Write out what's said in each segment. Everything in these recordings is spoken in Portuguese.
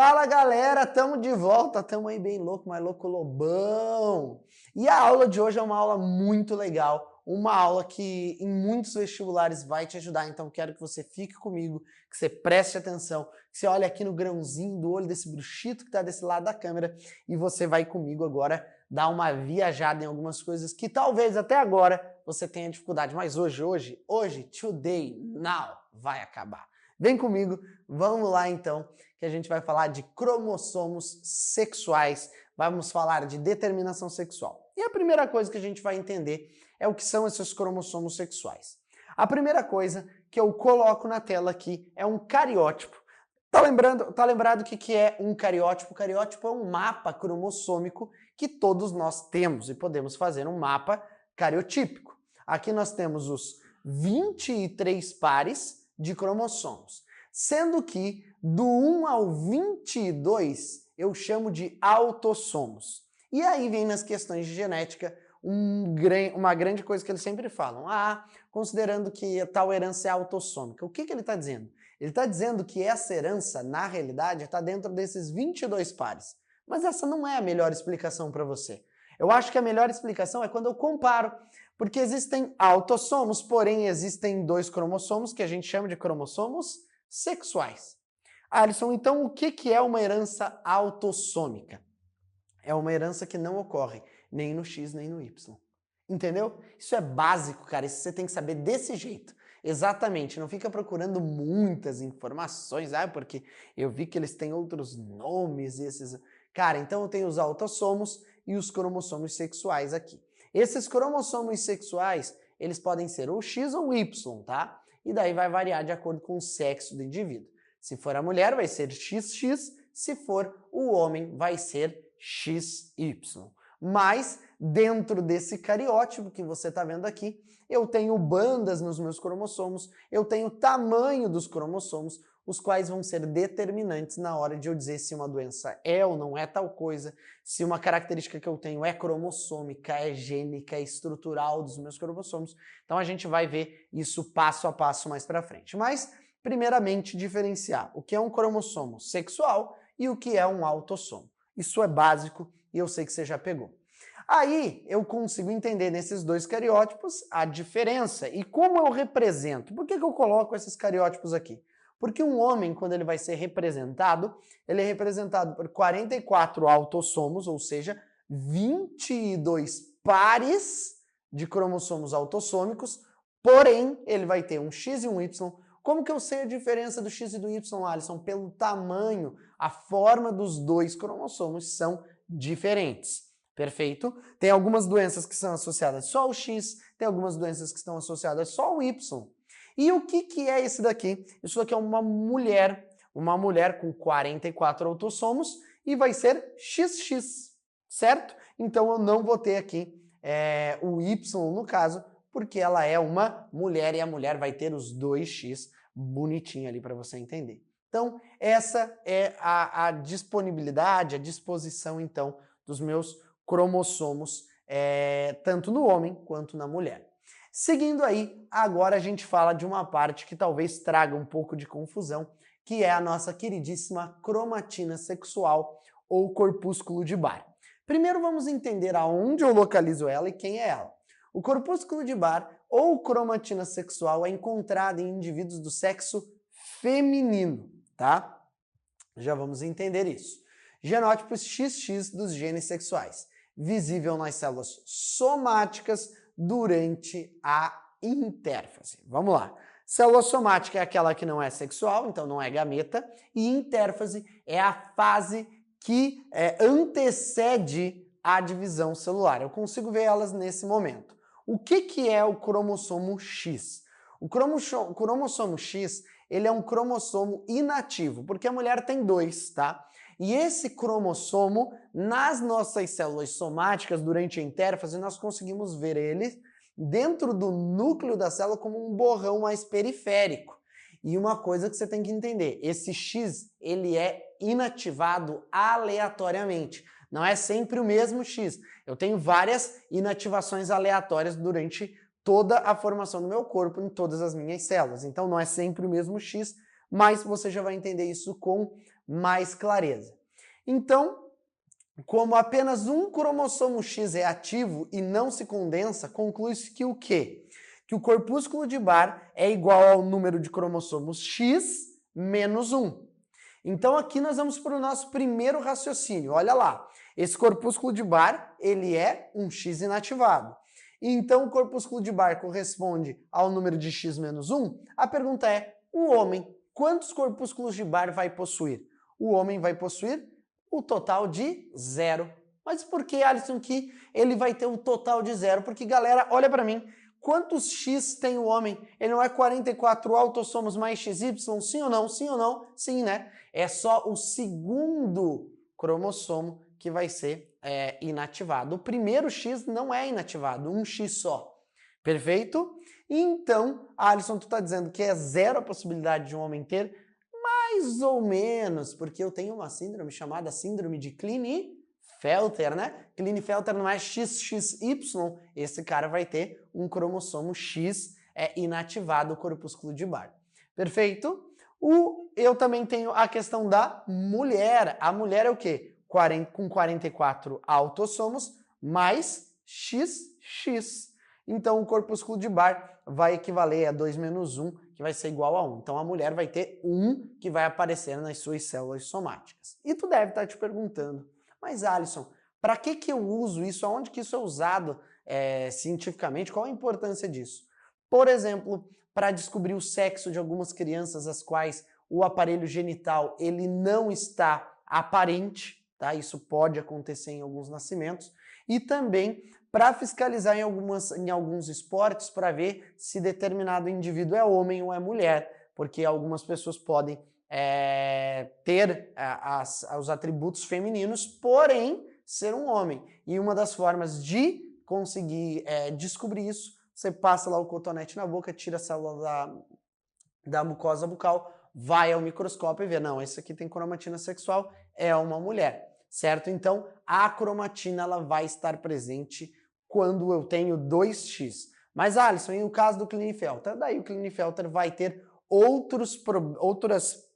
Fala galera, tamo de volta, tamo aí bem louco, mais louco lobão. E a aula de hoje é uma aula muito legal, uma aula que em muitos vestibulares vai te ajudar, então quero que você fique comigo, que você preste atenção, que você olhe aqui no grãozinho do olho desse bruxito que tá desse lado da câmera e você vai comigo agora dar uma viajada em algumas coisas que talvez até agora você tenha dificuldade, mas hoje, today, now, vai acabar. Vem comigo, vamos lá então, que a gente vai falar de cromossomos sexuais, vamos falar de determinação sexual. E a primeira coisa que a gente vai entender é o que são esses cromossomos sexuais. A primeira coisa que eu coloco na tela aqui é um cariótipo. Tá lembrado o que é um cariótipo? O cariótipo é um mapa cromossômico que todos nós temos e podemos fazer um mapa cariotípico. Aqui nós temos os 23 pares de cromossomos, sendo que do 1 ao 22 eu chamo de autossomos. E aí vem nas questões de genética uma grande coisa que eles sempre falam. Considerando que tal herança é autossômica. O que ele está dizendo? Ele está dizendo que essa herança, na realidade, está dentro desses 22 pares. Mas essa não é a melhor explicação para você. Eu acho que a melhor explicação é quando eu comparo. Porque existem autossomos, porém existem dois cromossomos que a gente chama de cromossomos sexuais. Alisson, então o que é uma herança autossômica? É uma herança que não ocorre nem no X nem no Y. Entendeu? Isso é básico, cara. Isso você tem que saber desse jeito. Exatamente. Não fica procurando muitas informações. Porque eu vi que eles têm outros nomes. Cara, então eu tenho os autossomos e os cromossomos sexuais aqui. Esses cromossomos sexuais, eles podem ser ou X ou Y, tá? E daí vai variar de acordo com o sexo do indivíduo. Se for a mulher, vai ser XX. Se for o homem, vai ser XY. Mas, dentro desse cariótipo que você está vendo aqui, eu tenho bandas nos meus cromossomos, eu tenho o tamanho dos cromossomos, os quais vão ser determinantes na hora de eu dizer se uma doença é ou não é tal coisa, se uma característica que eu tenho é cromossômica, é gênica, é estrutural dos meus cromossomos. Então a gente vai ver isso passo a passo mais para frente. Mas, primeiramente, diferenciar o que é um cromossomo sexual e o que é um autossomo. Isso é básico e eu sei que você já pegou. Aí eu consigo entender nesses dois cariótipos a diferença e como eu represento. Por que eu coloco esses cariótipos aqui? Porque um homem, quando ele vai ser representado, ele é representado por 44 autossomos, ou seja, 22 pares de cromossomos autossômicos, porém ele vai ter um X e um Y. Como que eu sei a diferença do X e do Y, Alisson? Pelo tamanho, a forma dos dois cromossomos são diferentes. Perfeito? Tem algumas doenças que são associadas só ao X, tem algumas doenças que estão associadas só ao Y. E o que é esse daqui? Isso daqui é uma mulher com 44 autossomos e vai ser XX, certo? Então eu não vou ter aqui o Y no caso, porque ela é uma mulher e a mulher vai ter os 2X bonitinho ali para você entender. Então essa é a disponibilidade, a disposição então dos meus cromossomos, tanto no homem quanto na mulher. Seguindo aí, agora a gente fala de uma parte que talvez traga um pouco de confusão, que é a nossa queridíssima cromatina sexual ou corpúsculo de Barr. Primeiro vamos entender aonde eu localizo ela e quem é ela. O corpúsculo de Barr ou cromatina sexual é encontrado em indivíduos do sexo feminino, tá? Já vamos entender isso. Genótipos XX dos genes sexuais, visível nas células somáticas durante a intérfase. Vamos lá. Célula somática é aquela que não é sexual, então não é gameta, e intérfase é a fase que antecede a divisão celular. Eu consigo ver elas nesse momento. O que é o cromossomo X? O cromossomo X, ele é um cromossomo inativo, porque a mulher tem 2, tá? E esse cromossomo, nas nossas células somáticas, durante a intérfase, nós conseguimos ver ele dentro do núcleo da célula como um borrão mais periférico. E uma coisa que você tem que entender, esse X, ele é inativado aleatoriamente. Não é sempre o mesmo X. Eu tenho várias inativações aleatórias durante toda a formação do meu corpo, em todas as minhas células. Então não é sempre o mesmo X, mas você já vai entender isso com mais clareza. Então, como apenas um cromossomo X é ativo e não se condensa, conclui-se que o quê? Que o corpúsculo de Barr é igual ao número de cromossomos X menos 1. Então aqui nós vamos para o nosso primeiro raciocínio. Olha lá, esse corpúsculo de Barr, ele é um X inativado. Então o corpúsculo de Barr corresponde ao número de X menos 1. A pergunta é, o homem, quantos corpúsculos de Barr vai possuir? O homem vai possuir o total de 0. Mas por que, Alisson, que ele vai ter um total de 0? Porque, galera, olha para mim, quantos X tem o homem? Ele não é 44 autossomos mais XY? Sim ou não? Sim ou não? Sim, né? É só o segundo cromossomo que vai ser inativado. O primeiro X não é inativado, um X só. Perfeito? Então, Alisson, tu tá dizendo que é 0 a possibilidade de um homem ter? Mais ou menos, porque eu tenho uma síndrome chamada síndrome de Klinefelter, né? Klinefelter não é XXY, esse cara vai ter um cromossomo X inativado, o corpúsculo de Barr. Perfeito? Eu também tenho a questão da mulher. A mulher é o quê? Com 44 autossomos mais XX. Então o corpúsculo de Barr vai equivaler a 2 menos 1, que vai ser igual a 1. Então a mulher vai ter 1 que vai aparecer nas suas células somáticas. E tu deve estar te perguntando, mas Alisson, para que eu uso isso? Aonde que isso é usado cientificamente? Qual a importância disso? Por exemplo, para descobrir o sexo de algumas crianças as quais o aparelho genital ele não está aparente, tá? Isso pode acontecer em alguns nascimentos. E também para fiscalizar em alguns esportes para ver se determinado indivíduo é homem ou é mulher, porque algumas pessoas podem ter os atributos femininos, porém ser um homem. E uma das formas de conseguir descobrir isso, você passa lá o cotonete na boca, tira a célula da mucosa bucal, vai ao microscópio e vê, não, esse aqui tem cromatina sexual, é uma mulher. Certo? Então, a cromatina ela vai estar presente quando eu tenho 2x. Mas, Alisson, em o caso do Klinefelter, daí o Klinefelter vai ter outras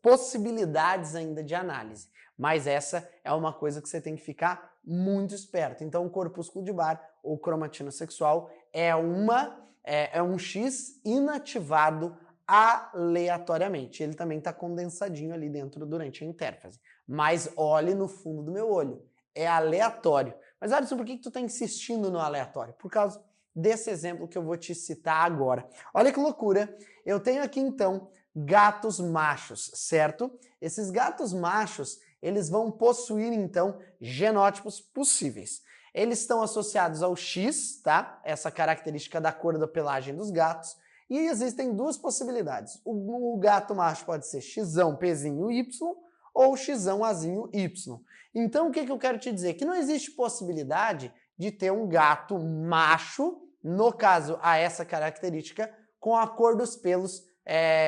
possibilidades ainda de análise. Mas essa é uma coisa que você tem que ficar muito esperto. Então, o corpúsculo de Barr, ou cromatina sexual, é um X inativado aleatoriamente. Ele também está condensadinho ali dentro durante a intérfase. Mas olhe no fundo do meu olho, é aleatório. Mas Alisson, por que tu está insistindo no aleatório? Por causa desse exemplo que eu vou te citar agora. Olha que loucura, eu tenho aqui então gatos machos, certo? Esses gatos machos, eles vão possuir então genótipos possíveis. Eles estão associados ao X, tá? Essa característica da cor da pelagem dos gatos. E existem duas possibilidades. O gato macho pode ser Xão, Pzinho, Y, ou Xão, Azinho, Y. Então, o que eu quero te dizer? Que não existe possibilidade de ter um gato macho, no caso, a essa característica, com a cor dos pelos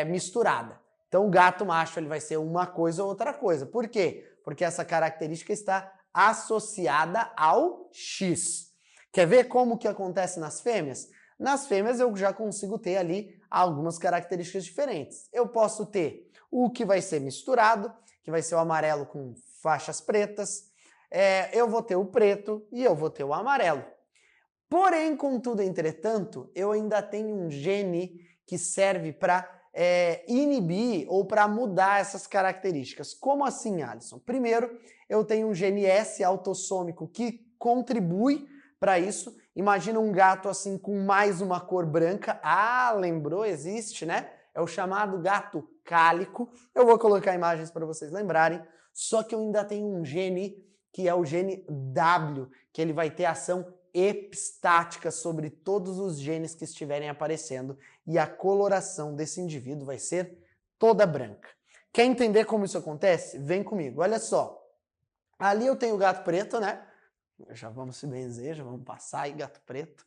misturada. Então, o gato macho ele vai ser uma coisa ou outra coisa. Por quê? Porque essa característica está associada ao X. Quer ver como que acontece nas fêmeas? Nas fêmeas eu já consigo ter ali algumas características diferentes. Eu posso ter o que vai ser misturado, que vai ser o amarelo com faixas pretas, eu vou ter o preto e eu vou ter o amarelo. Porém, contudo, entretanto, eu ainda tenho um gene que serve para inibir ou para mudar essas características. Como assim, Alisson? Primeiro, eu tenho um gene S autossômico que contribui para isso. Imagina um gato assim com mais uma cor branca. Ah, lembrou? Existe, né? É o chamado gato cálico. Eu vou colocar imagens para vocês lembrarem. Só que eu ainda tenho um gene que é o gene W, que ele vai ter ação epistática sobre todos os genes que estiverem aparecendo e a coloração desse indivíduo vai ser toda branca. Quer entender como isso acontece? Vem comigo. Olha só. Ali eu tenho o gato preto, né? Já vamos se benzer, já vamos passar aí, gato preto.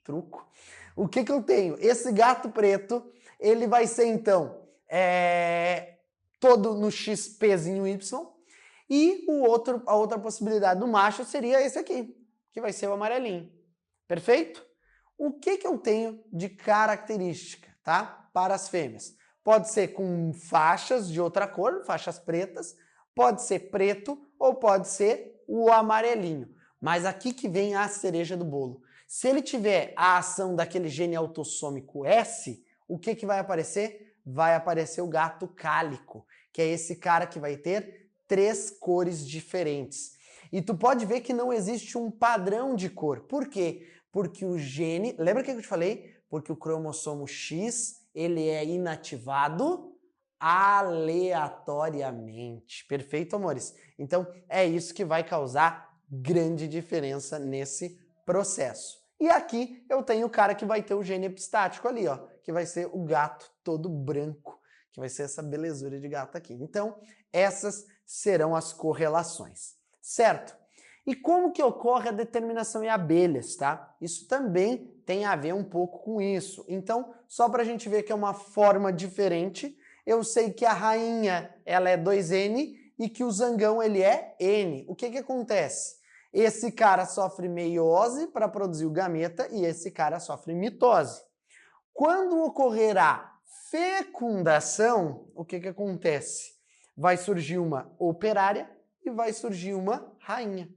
Truco. O que eu tenho? Esse gato preto, ele vai ser, então, todo no XPzinho Y. E a outra possibilidade do macho seria esse aqui, que vai ser o amarelinho. Perfeito? O que eu tenho de característica, tá? Para as fêmeas? pode ser com faixas de outra cor, faixas pretas, pode ser preto ou pode ser o amarelinho. Mas aqui que vem a cereja do bolo. Se ele tiver a ação daquele gene autossômico S, o que vai aparecer? Vai aparecer o gato cálico, que é esse cara que vai ter 3 cores diferentes. E tu pode ver que não existe um padrão de cor. Por quê? Porque o gene... Lembra o que eu te falei? Porque o cromossomo X, ele é inativado aleatoriamente. Perfeito, amores? Então, é isso que vai causar grande diferença nesse processo. E aqui eu tenho o cara que vai ter o gene epistático ali, ó, que vai ser o gato todo branco, que vai ser essa belezura de gato aqui. Então, essas serão as correlações, certo? E como que ocorre a determinação em abelhas, tá? Isso também tem a ver um pouco com isso. Então, só para a gente ver que é uma forma diferente, eu sei que a rainha ela é 2N e que o zangão ele é N. O que que acontece? Esse cara sofre meiose para produzir o gameta e esse cara sofre mitose. Quando ocorrer a fecundação, o que que acontece? Vai surgir uma operária e vai surgir uma rainha.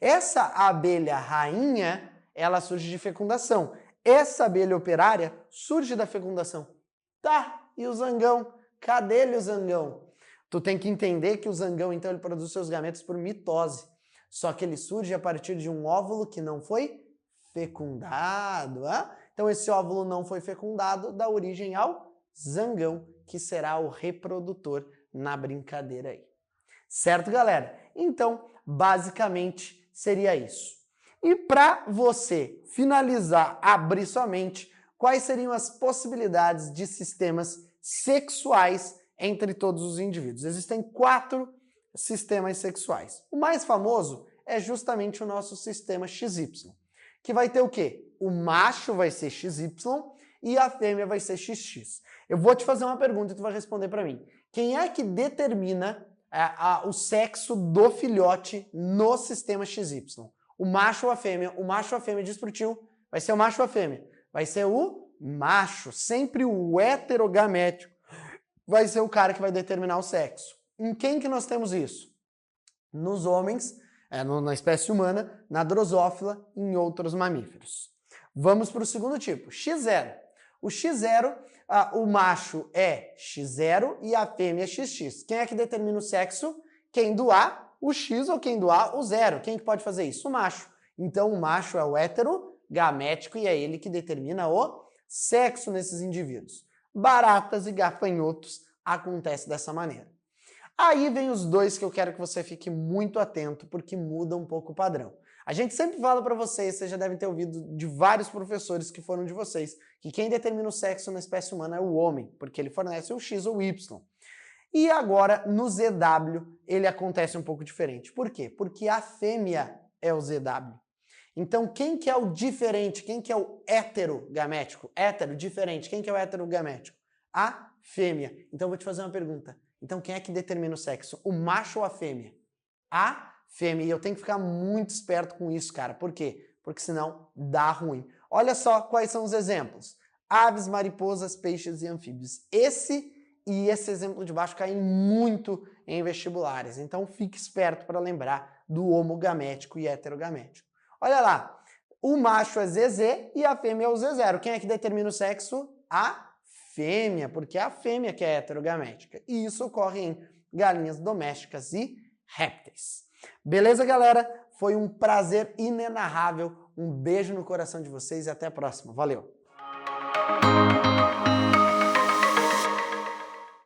Essa abelha rainha, ela surge de fecundação. Essa abelha operária surge da fecundação. Tá, e o zangão? Cadê ele, o zangão? Tu tem que entender que o zangão, então, ele produz seus gametas por mitose. Só que ele surge a partir de um óvulo que não foi fecundado. Então, esse óvulo não foi fecundado, dá origem ao zangão, que será o reprodutor na brincadeira aí. Certo, galera? Então, basicamente, seria isso. E para você finalizar, abrir sua mente, quais seriam as possibilidades de sistemas sexuais entre todos os indivíduos? Existem 4 sistemas sexuais. O mais famoso é justamente o nosso sistema XY, que vai ter o quê? O macho vai ser XY e a fêmea vai ser XX. Eu vou te fazer uma pergunta e tu vai responder para mim. Quem é que determina o sexo do filhote no sistema XY? O macho ou a fêmea? O macho ou a fêmea? Diz pro tio. Vai ser o macho ou a fêmea? Vai ser o macho. Sempre o heterogamético vai ser o cara que vai determinar o sexo. Em quem que nós temos isso? Nos homens, na espécie humana, na drosófila e em outros mamíferos. Vamos para o segundo tipo, X0. O X0, o macho é X0 e a fêmea é XX. Quem é que determina o sexo? Quem doar o X ou quem doar o 0. Quem que pode fazer isso? O macho. Então, o macho é o heterogamético e é ele que determina o sexo nesses indivíduos. Baratas e gafanhotos acontece dessa maneira. Aí vem os dois que eu quero que você fique muito atento, porque muda um pouco o padrão. A gente sempre fala para vocês já devem ter ouvido de vários professores que foram de vocês, que quem determina o sexo na espécie humana é o homem, porque ele fornece o X ou o Y. E agora, no ZW, ele acontece um pouco diferente. Por quê? Porque a fêmea é o ZW. Então, quem que é o diferente? Quem que é o heterogamético? Hétero, diferente. Quem que é o heterogamético? A fêmea. Então, eu vou te fazer uma pergunta. Então, quem é que determina o sexo? O macho ou a fêmea? A fêmea. E eu tenho que ficar muito esperto com isso, cara. Por quê? Porque senão dá ruim. Olha só quais são os exemplos. Aves, mariposas, peixes e anfíbios. Esse exemplo de baixo caem muito em vestibulares. Então, fique esperto para lembrar do homogamético e heterogamético. Olha lá, o macho é ZZ e a fêmea é o Z0. Quem é que determina o sexo? A fêmea, porque é a fêmea que é heterogamética. E isso ocorre em galinhas domésticas e répteis. Beleza, galera? Foi um prazer inenarrável. Um beijo no coração de vocês e até a próxima. Valeu!